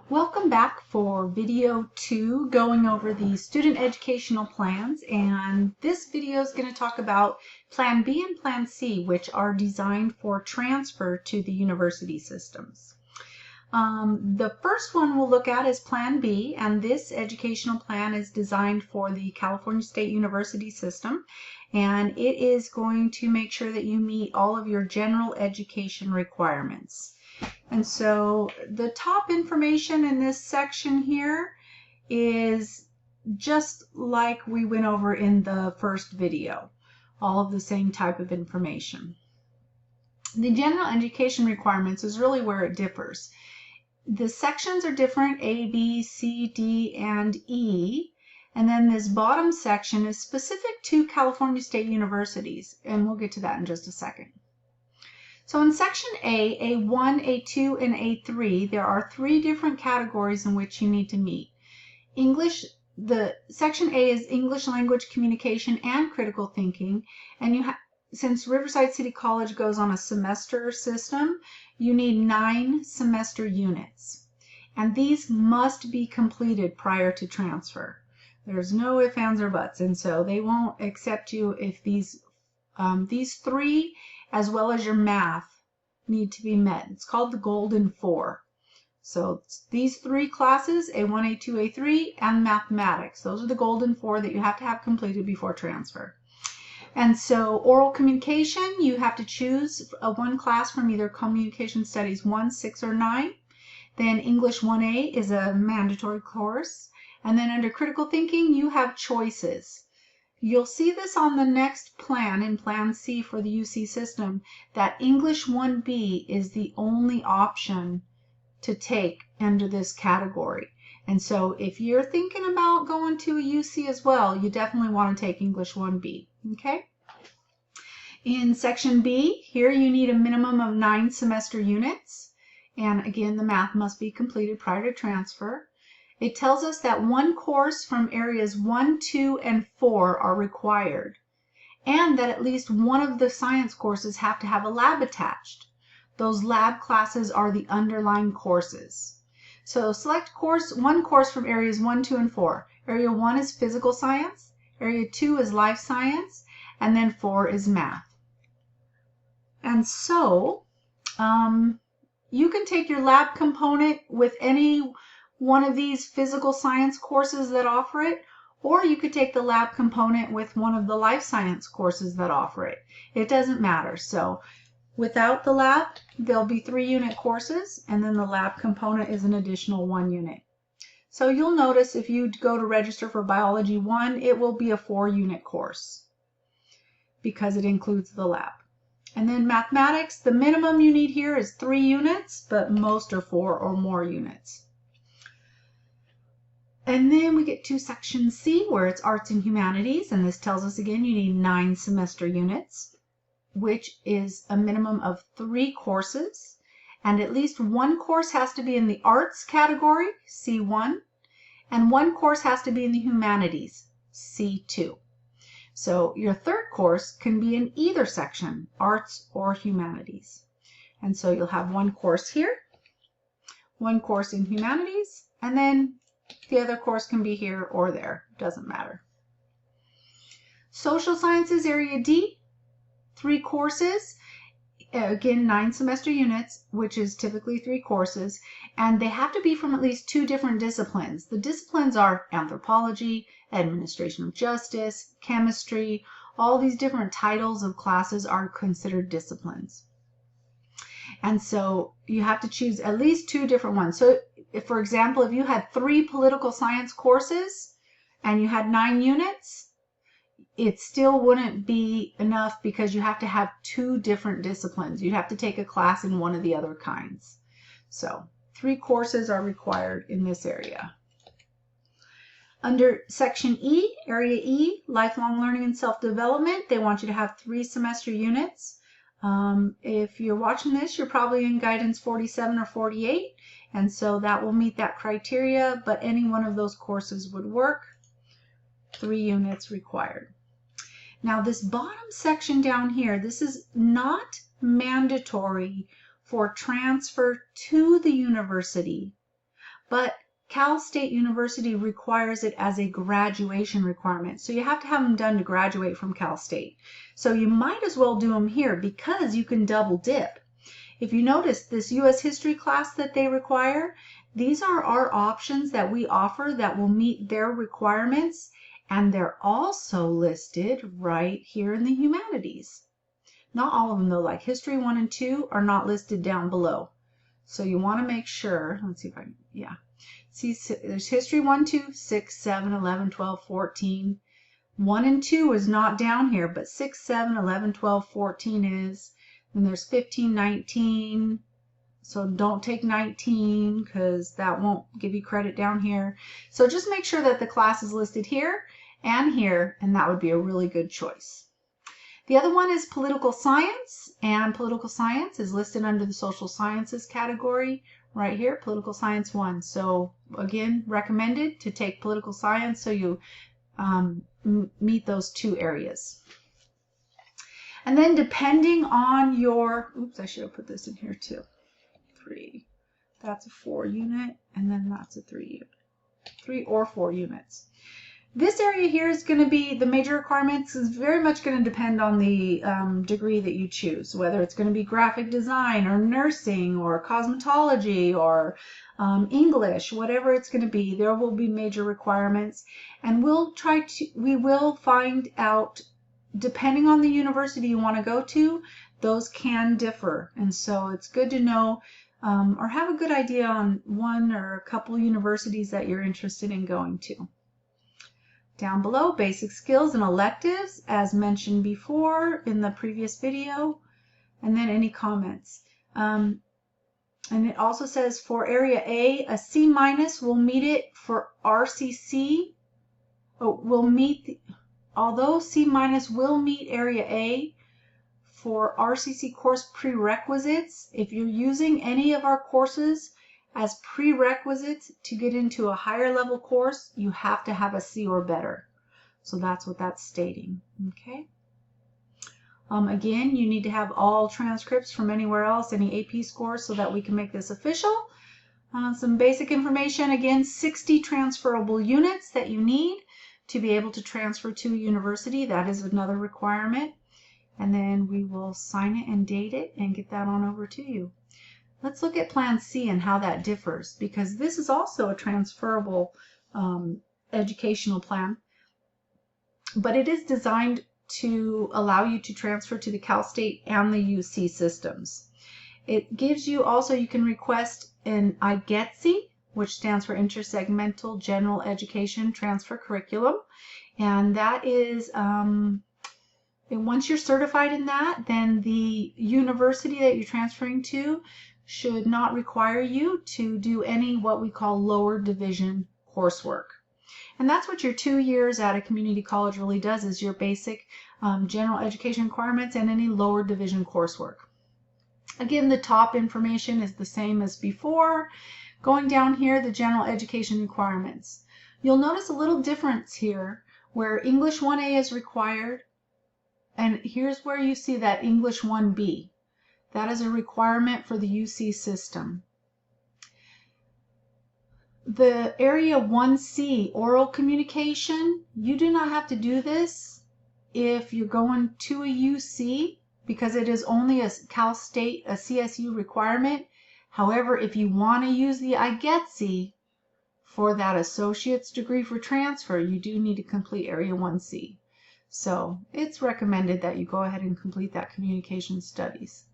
Welcome back for video 2 going over the student educational plans, and this video is going to talk about Plan B and Plan C, which are designed for transfer to the university systems. The first one we'll look at is Plan B, and this educational plan is designed for the California State University system, and it is going to make sure that you meet all of your general education requirements. And so the top information in this section here is just like we went over in the first video, all of the same type of information. The general education requirements is really where it differs. The sections are different, A, B, C, D, and E. And then this bottom section is specific to California State Universities, and we'll get to that in just a second. So in section A, A1, A2, and A3, there are 3 different categories in which you need to meet. Section A is English language communication and critical thinking, and since Riverside City College goes on a semester system, you need 9 semester units, and these must be completed prior to transfer. There's no ifs, ands, or buts, and so they won't accept you if these 3 as well as your math need to be met. It's called the Golden 4. So these 3 classes, A1, A2, A3, and mathematics, those are the Golden 4 that you have to have completed before transfer. And so oral communication, you have to choose one class from either Communication Studies 1, 6, or 9. Then English 1A is a mandatory course. And then under critical thinking, you have choices. You'll see this on the next plan, in Plan C for the UC system, that English 1B is the only option to take under this category. And so if you're thinking about going to a UC as well, you definitely want to take English 1B, okay? In section B, here you need a minimum of 9 semester units. And again, the math must be completed prior to transfer. It tells us that 1 course from areas 1, 2, and 4 are required, and that at least one of the science courses have to have a lab attached. Those lab classes are the underlying courses. So select one course from areas 1, 2, and 4. Area 1 is physical science, area 2 is life science, and then 4 is math. And so you can take your lab component with any one of these physical science courses that offer it, or you could take the lab component with one of the life science courses that offer it. It doesn't matter. So without the lab, there'll be 3 unit courses, and then the lab component is an additional 1 unit. So you'll notice if you go to register for Biology 1, it will be a 4 unit course because it includes the lab. And then mathematics, the minimum you need here is 3 units, but most are 4 or more units. And then we get to section C, where it's arts and humanities, and this tells us again you need 9 semester units, which is a minimum of 3 courses, and at least 1 course has to be in the arts category, C1, and 1 course has to be in the humanities, C2. So your 3rd course can be in either section, arts or humanities. And so you'll have 1 course here, 1 course in humanities, and then the other course can be here or there, doesn't matter. Social sciences, area D, 3 courses, again 9 semester units, which is typically 3 courses, and they have to be from at least 2 different disciplines. The disciplines are anthropology, administration of justice, chemistry. All these different titles of classes are considered disciplines. And so you have to choose at least 2 different ones. So if, for example, if you had 3 political science courses and you had 9 units, it still wouldn't be enough because you have to have 2 different disciplines. You'd have to take a class in one of the other kinds. So 3 courses are required in this area. Under section E, area E, lifelong learning and self-development, they want you to have 3 semester units. If you're watching this, you're probably in guidance 47 or 48, and so that will meet that criteria, but any one of those courses would work. 3 units required. Now this bottom section down here, this is not mandatory for transfer to the university, but Cal State University requires it as a graduation requirement. So you have to have them done to graduate from Cal State. So you might as well do them here because you can double dip. If you notice this U.S. history class that they require, these are our options that we offer that will meet their requirements, and they're also listed right here in the humanities. Not all of them though, like history 1 and 2 are not listed down below. So you want to make sure, let's see if I can, yeah. See, there's history 1, 2, 6, 7, 11, 12, 14. 1 and 2 is not down here, but 6, 7, 11, 12, 14 is. And there's 15, 19. So don't take 19 because that won't give you credit down here. So just make sure that the class is listed here, and that would be a really good choice. The other one is political science, and political science is listed under the social sciences category right here, political science 1. So again, recommended to take political science so you meet those 2 areas. And then depending on your, oops, I should have put this in here too. 3, that's a 4 unit, and then that's a 3 unit, 3 or 4 units. This area here is going to be, the major requirements is very much going to depend on the degree that you choose, whether it's going to be graphic design or nursing or cosmetology or English, whatever it's going to be, there will be major requirements. And we will find out, depending on the university you want to go to, those can differ. And so it's good to know or have a good idea on one or a couple universities that you're interested in going to. Down below, basic skills and electives, as mentioned before in the previous video, and then any comments. And it also says for area A, C- will meet it for RCC. Although C- will meet area A for RCC course prerequisites, if you're using any of our courses as prerequisites to get into a higher level course, you have to have a C or better. So that's what that's stating. Okay. Again, you need to have all transcripts from anywhere else, any AP scores, so that we can make this official. Some basic information, again, 60 transferable units that you need to be able to transfer to a university. That is another requirement. And then we will sign it and date it and get that on over to you. Let's look at Plan C and how that differs, because this is also a transferable educational plan, but it is designed to allow you to transfer to the Cal State and the UC systems. It gives you also, you can request an IGETC, which stands for Intersegmental General Education Transfer Curriculum, and that is once you're certified in that, then the university that you're transferring to should not require you to do any what we call lower division coursework. And that's what your 2 years at a community college really does, is your basic general education requirements and any lower division coursework. Again, the top information is the same as before. Going down here, the general education requirements. You'll notice a little difference here where English 1A is required, and here's where you see that English 1B. That is a requirement for the UC system. The area 1C, oral communication, you do not have to do this if you're going to a UC, because it is only a Cal State, a CSU requirement. However, if you want to use the IGETC for that associate's degree for transfer, you do need to complete area 1C. So it's recommended that you go ahead and complete that communication studies.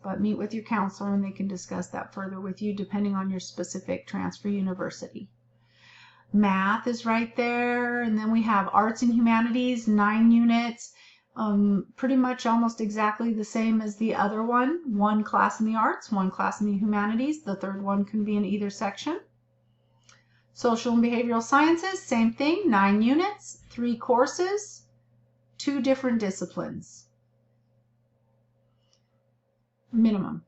But meet with your counselor and they can discuss that further with you depending on your specific transfer university. Math is right there, and then we have arts and humanities, 9 units, pretty much almost exactly the same as the other one. 1 class in the arts, 1 class in the humanities, the third one can be in either section. Social and behavioral sciences, same thing, 9 units, 3 courses, 2 different disciplines. Minimum.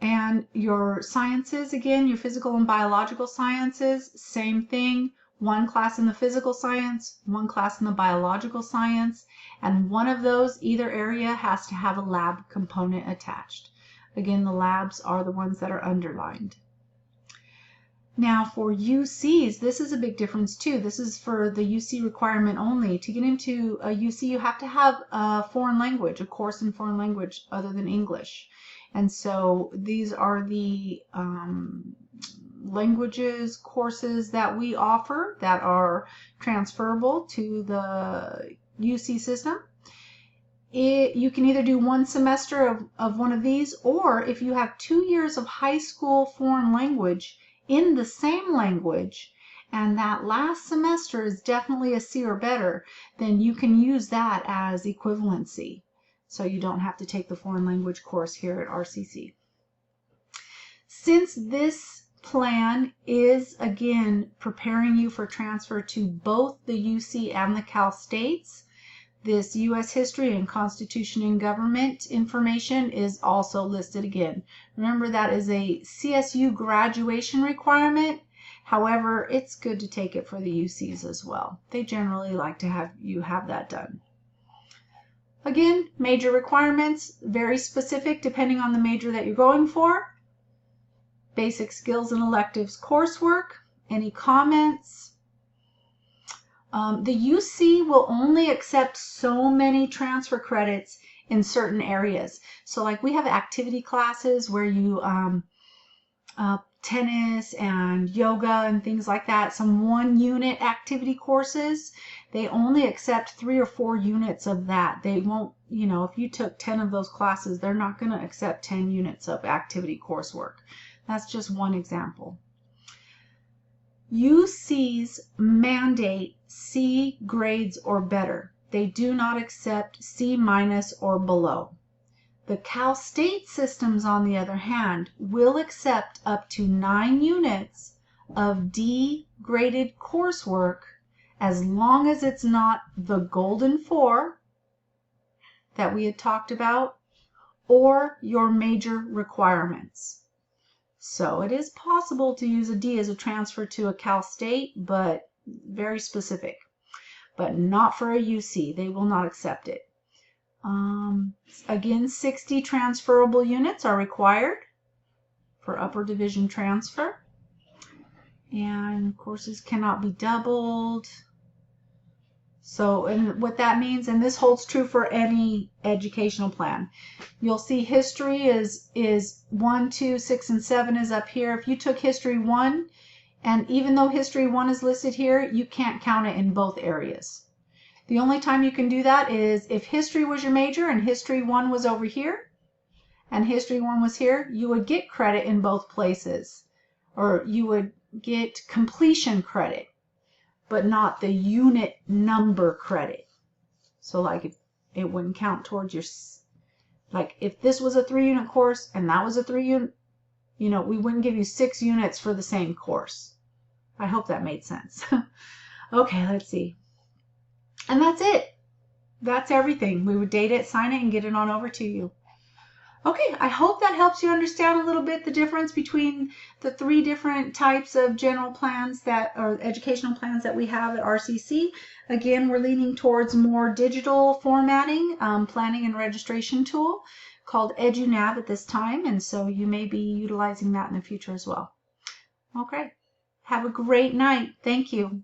And your sciences, again, your physical and biological sciences, same thing. 1 class in the physical science, 1 class in the biological science, and one of those, either area, has to have a lab component attached. Again, the labs are the ones that are underlined. Now for UCs, this is a big difference too. This is for the UC requirement only. To get into a UC, you have to have a foreign language, a course in foreign language other than English. And so these are the languages courses that we offer that are transferable to the UC system. You can either do one semester of one of these, or if you have 2 years of high school foreign language in the same language, and that last semester is definitely a C or better, then you can use that as equivalency. So you don't have to take the foreign language course here at RCC. Since this plan is, again, preparing you for transfer to both the UC and the Cal States, this U.S. history and Constitution and Government information is also listed again. Remember, that is a CSU graduation requirement. However, it's good to take it for the UCs as well. They generally like to have you have that done. Again, major requirements, very specific depending on the major that you're going for. Basic skills and electives coursework. Any comments? The UC will only accept so many transfer credits in certain areas. So like we have activity classes where you tennis and yoga and things like that, some 1 unit activity courses, they only accept 3 or 4 units of that. They won't, you know, if you took 10 of those classes, they're not going to accept 10 units of activity coursework. That's just one example. UCs mandate C grades or better. They do not accept C- or below. The Cal State systems, on the other hand, will accept up to 9 units of D graded coursework as long as it's not the Golden 4 that we had talked about or your major requirements. So it is possible to use a D as a transfer to a Cal State, but very specific. But not for a UC. They will not accept it. Again, 60 transferable units are required for upper division transfer. And courses cannot be doubled. So, and what that means, and this holds true for any educational plan. You'll see history is 1, 2, 6, and 7 is up here. If you took history 1, and even though history 1 is listed here, you can't count it in both areas. The only time you can do that is if history was your major and history 1 was over here, and history 1 was here, you would get credit in both places, or you would get completion credit, but not the unit number credit. So like it wouldn't count towards your, like if this was a 3-unit course and that was a 3-unit, you know, we wouldn't give you 6 units for the same course. I hope that made sense. Okay, let's see. And that's it. That's everything. We would date it, sign it, and get it on over to you. Okay, I hope that helps you understand a little bit the difference between the 3 different types of general plans that are educational plans that we have at RCC. Again, we're leaning towards more digital formatting, planning and registration tool called EduNav at this time, and so you may be utilizing that in the future as well. Okay, have a great night. Thank you.